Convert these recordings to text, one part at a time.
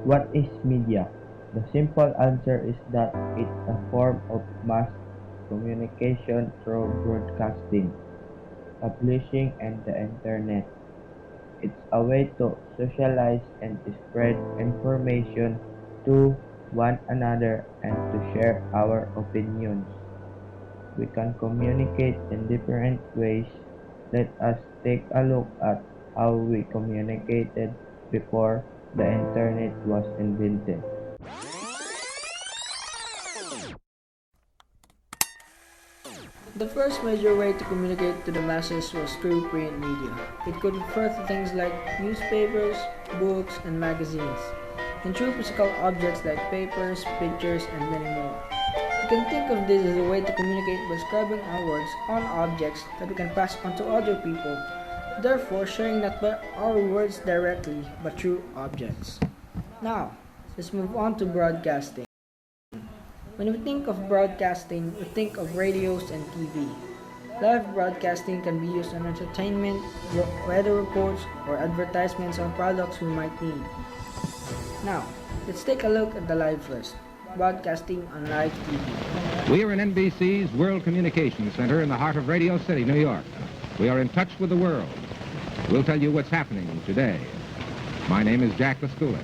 What is media? The simple answer is that it's a form of mass communication through broadcasting, publishing, and the internet. It's a way to socialize and spread information to one another and to share our opinions. We can communicate in different ways. Let us take a look at how we communicated before the internet was invented. The first major way to communicate to the masses was through print media. It could refer to things like newspapers, books, and magazines, and through physical objects like papers, pictures, and many more. You can think of this as a way to communicate by scribing our words on objects that we can pass on to other people, therefore sharing not by our words directly, but through objects. Now, let's move on to broadcasting. When we think of broadcasting, we think of radios and TV. Live broadcasting can be used on entertainment, weather reports, or advertisements on products we might need. Now, let's take a look at the live first. Broadcasting on live TV. We are in NBC's World Communications Center in the heart of Radio City, New York. We are in touch with the world. We'll tell you what's happening today. My name is Jack Lascula.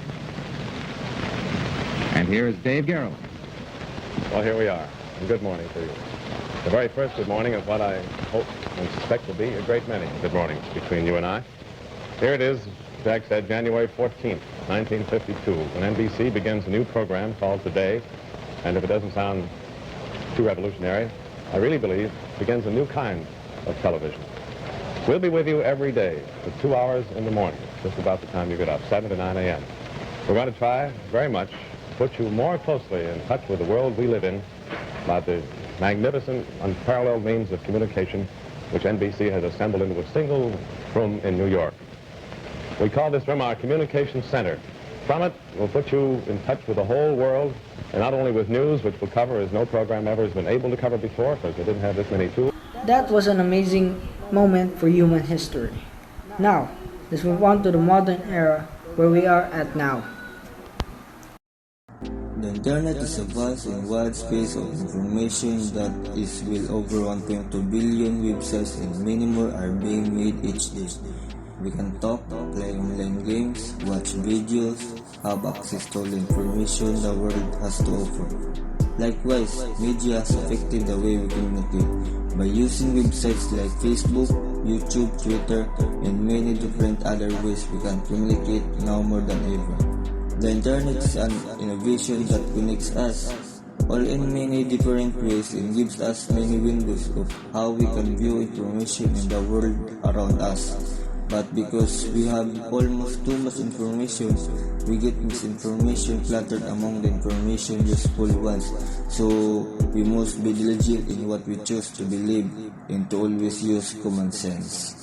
And here is Dave Garrell. Well, here we are, and good morning to you. The very first good morning of what I hope and suspect will be a great many good mornings between you and I. Here it is, Jack said, January 14th, 1952, when NBC begins a new program called Today, and if it doesn't sound too revolutionary, I really believe it begins a new kind of television. We'll be with you every day for 2 hours in the morning, just about the time you get up, 7 to 9 a.m. We're going to try very much put you more closely in touch with the world we live in by the magnificent, unparalleled means of communication which NBC has assembled into a single room in New York. We call this room our Communication Center. From it, we'll put you in touch with the whole world, and not only with news, which we'll cover as no program ever has been able to cover before, because we didn't have this many tools. That was an amazing moment for human history. Now, let's move on to the modern era where we are at now. The internet is a vast and wide space of information that is well over 1.2 billion websites and many more are being made each day. We can talk, play online games, watch videos, have access to all the information the world has to offer. Likewise, media has affected the way we communicate by using websites like Facebook, YouTube, Twitter, and many different other ways we can communicate now more than ever. The internet is an innovation that connects us all in many different ways and gives us many windows of how we can view information in the world around us. But because we have almost too much information, we get misinformation cluttered among the information useful ones. So we must be diligent in what we choose to believe and to always use common sense.